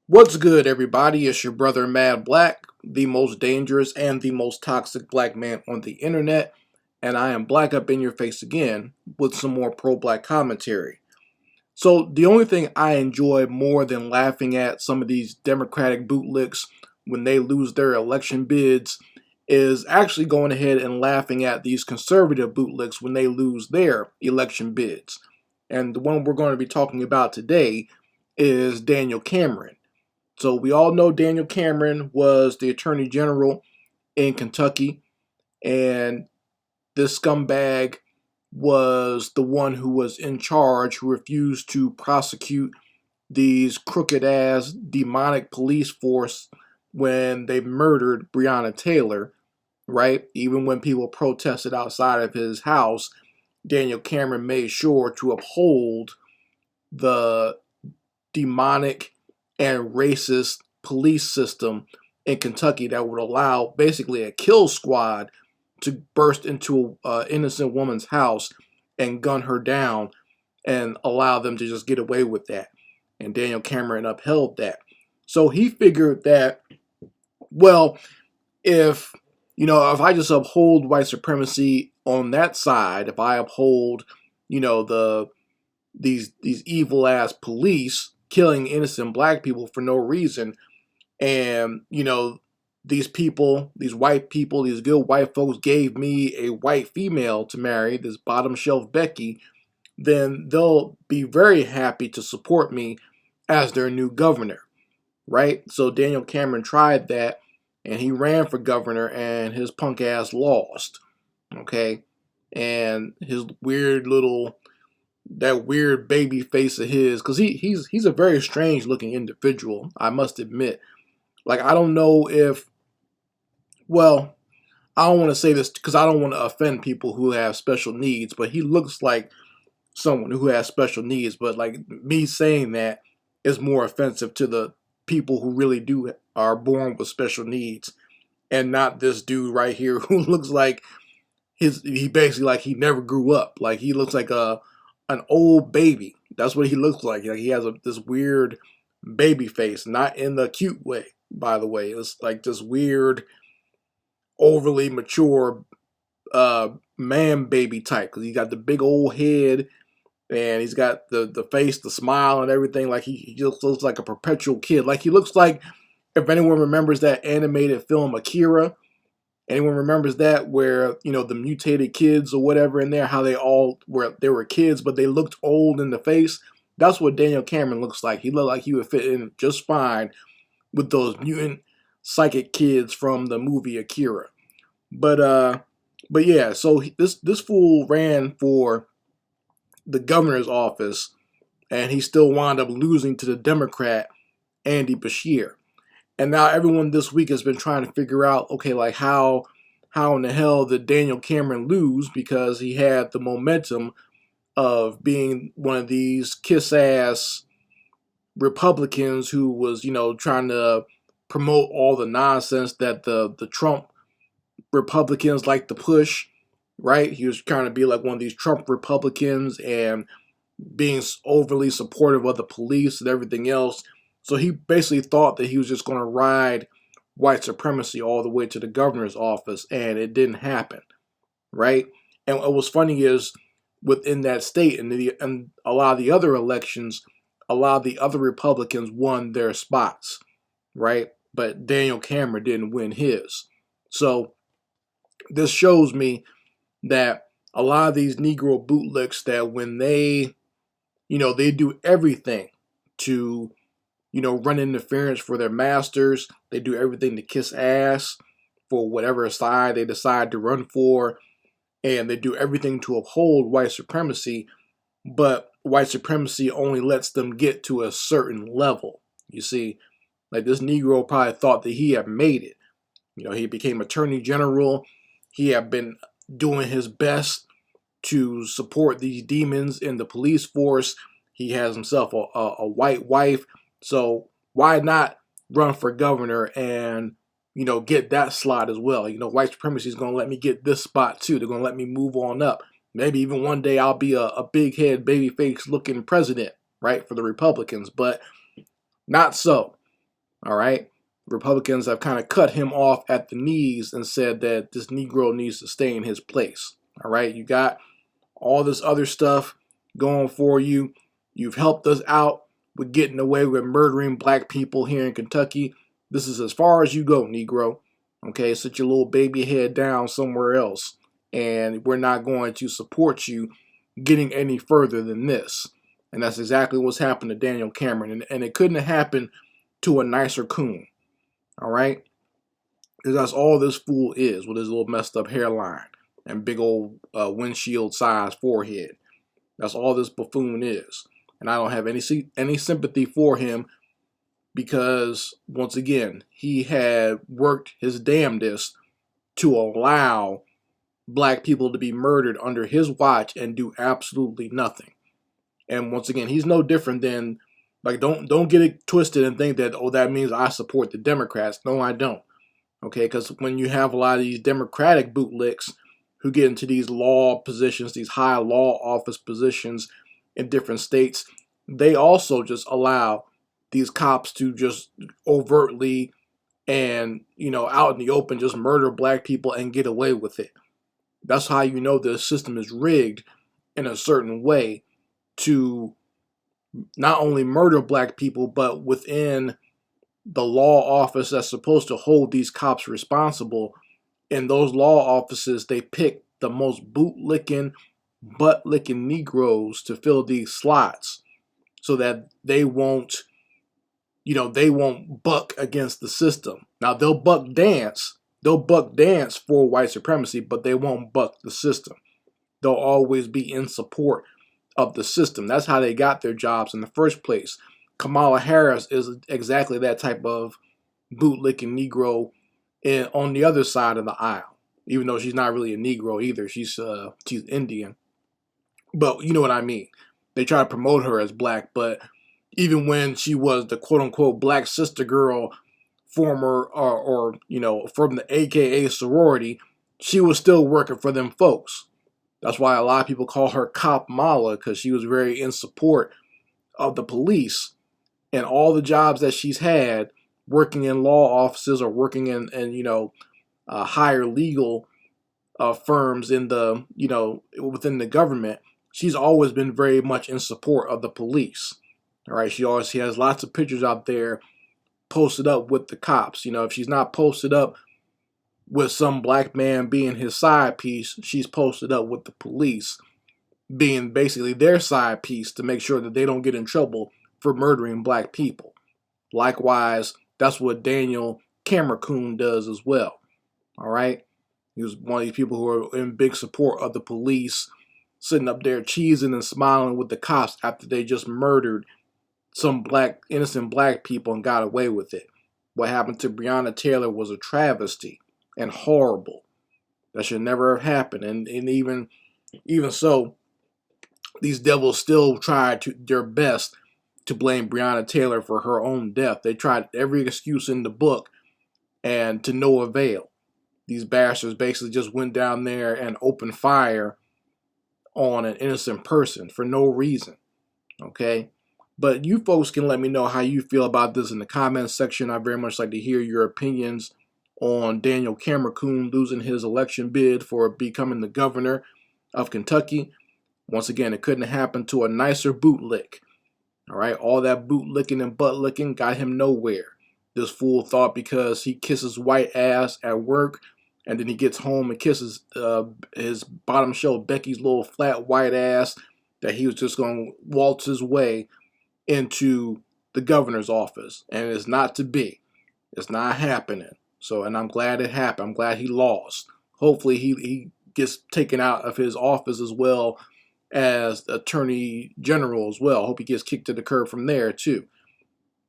What's good, everybody? It's your brother Mad Black, the most dangerous and the most toxic black man on the internet, and I am black up in your face again with some more pro black commentary. So, the only thing I enjoy more than laughing at some of these Democratic bootlicks when they lose their election bids is actually going ahead and laughing at these conservative bootlicks when they lose their election bids. And the one we're going to be talking about today is Daniel Cameron. So we all know Daniel Cameron was the Attorney General in Kentucky, and this scumbag was the one who was in charge, who refused to prosecute these crooked ass demonic police force when they murdered Breonna Taylor, right? Even when people protested outside of his house, Daniel Cameron made sure to uphold the demonic and racist police system in Kentucky that would allow basically a kill squad to burst into an innocent woman's house and gun her down and allow them to just get away with that. And Daniel Cameron upheld that. So he figured that, well, if if I just uphold white supremacy on that side, if I uphold, these evil ass police killing innocent black people for no reason, and these people, these white people, these good white folks gave me a white female to marry, this bottom shelf Becky, then they'll be very happy to support me as their new governor, right? So Daniel Cameron tried that, and he ran for governor, and his punk ass lost, okay? And his weird little, that weird baby face of his, because he's a very strange looking individual, I must admit. Like, I don't know if, well, I don't want to say this because I don't want to offend people who have special needs, but he looks like someone who has special needs. But like, me saying that is more offensive to the people who really do are born with special needs, and not this dude right here who looks like he basically, like, he never grew up. Like, he looks like an old baby. That's what he looks like. Like, he has this weird baby face, not in the cute way, by the way. It's like this weird, overly mature man baby type, because he got the big old head, and he's got the face, the smile, and everything. Like, he just looks like a perpetual kid. Like, he looks like, if anyone remembers that animated film Akira, anyone remembers that, where the mutated kids or whatever in there, how they were kids but they looked old in the face. That's what Daniel Cameron looks like. He looked like he would fit in just fine with those mutant psychic kids from the movie Akira. But yeah, so this fool ran for the governor's office, and he still wound up losing to the Democrat Andy Beshear. And now everyone this week has been trying to figure out, okay, like, how in the hell did Daniel Cameron lose? Because he had the momentum of being one of these kiss ass Republicans who was, trying to promote all the nonsense that the Trump Republicans like to push, right? He was trying to be like one of these Trump Republicans and being overly supportive of the police and everything else. So he basically thought that he was just going to ride white supremacy all the way to the governor's office, and it didn't happen, right? And what was funny is, within that state and a lot of the other elections, a lot of the other Republicans won their spots, right? But Daniel Cameron didn't win his. So this shows me that a lot of these Negro bootlicks, that when they do everything to, run interference for their masters. They do everything to kiss ass for whatever side they decide to run for. And they do everything to uphold white supremacy. But white supremacy only lets them get to a certain level. You see, like, this Negro probably thought that he had made it. He became Attorney General. He had been doing his best to support these demons in the police force. He has himself a white wife. So why not run for governor and, get that slot as well? White supremacy is going to let me get this spot too. They're going to let me move on up. Maybe even one day I'll be a big head, baby face looking president, right, for the Republicans. But not so. All right. Republicans have kind of cut him off at the knees and said that this Negro needs to stay in his place. All right. You got all this other stuff going for you. You've helped us out with getting away with murdering black people here in Kentucky. This is as far as you go, Negro. Okay, sit your little baby head down somewhere else. And we're not going to support you getting any further than this. And that's exactly what's happened to Daniel Cameron. And it couldn't have happened to a nicer coon. All right? Because that's all this fool is with his little messed up hairline and big old windshield size forehead. That's all this buffoon is. And I don't have any sympathy for him because, once again, he had worked his damnedest to allow black people to be murdered under his watch and do absolutely nothing. And once again, he's no different than, like, don't get it twisted and think that, oh, that means I support the Democrats. No, I don't. Okay, because when you have a lot of these Democratic bootlicks who get into these law positions, these high law office positions in different states, they also just allow these cops to just overtly and, out in the open just murder black people and get away with it. That's how you know the system is rigged in a certain way to not only murder black people, but within the law office that's supposed to hold these cops responsible. In those law offices, they pick the most boot-licking, butt-licking Negroes to fill these slots so that they won't buck against the system. Now, they'll buck dance for white supremacy, but they won't buck the system. They'll always be in support of the system. That's how they got their jobs in the first place. Kamala Harris is exactly that type of bootlicking Negro on the other side of the aisle, even though she's not really a Negro either. She's Indian. But you know what I mean. They try to promote her as black, but even when she was the quote-unquote black sister girl, former or from the AKA sorority, she was still working for them folks. That's why a lot of people call her Cop Mala, because she was very in support of the police and all the jobs that she's had working in law offices or working in higher legal firms in the within the government. She's always been very much in support of the police. All right, she has lots of pictures out there posted up with the cops. If she's not posted up with some black man being his side piece, she's posted up with the police being basically their side piece to make sure that they don't get in trouble for murdering black people. Likewise, that's what Daniel Cameron does as well. All right, he was one of these people who are in big support of the police, sitting up there cheesing and smiling with the cops after they just murdered some innocent black people and got away with it. What happened to Breonna Taylor was a travesty and horrible. That should never have happened. And even so, these devils still tried their best to blame Breonna Taylor for her own death. They tried every excuse in the book, and to no avail. These bastards basically just went down there and opened fire on an innocent person for no reason. Okay? But you folks can let me know how you feel about this in the comments section. I very much like to hear your opinions on Daniel Cameron losing his election bid for becoming the governor of Kentucky. Once again, it couldn't have happened to a nicer bootlick. All right, all that bootlicking and butt licking got him nowhere. This fool thought because he kisses white ass at work and then he gets home and kisses his bottom shelf Becky's little flat white ass that he was just going to waltz his way into the governor's office. And it's not to be. It's not happening. So, and I'm glad it happened. I'm glad he lost. Hopefully he gets taken out of his office as well as Attorney General as well. Hope he gets kicked to the curb from there too.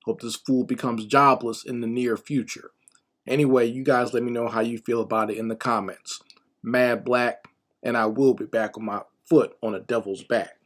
Hope this fool becomes jobless in the near future. Anyway, you guys let me know how you feel about it in the comments. Mad Black, and I will be back on my foot on the devil's back.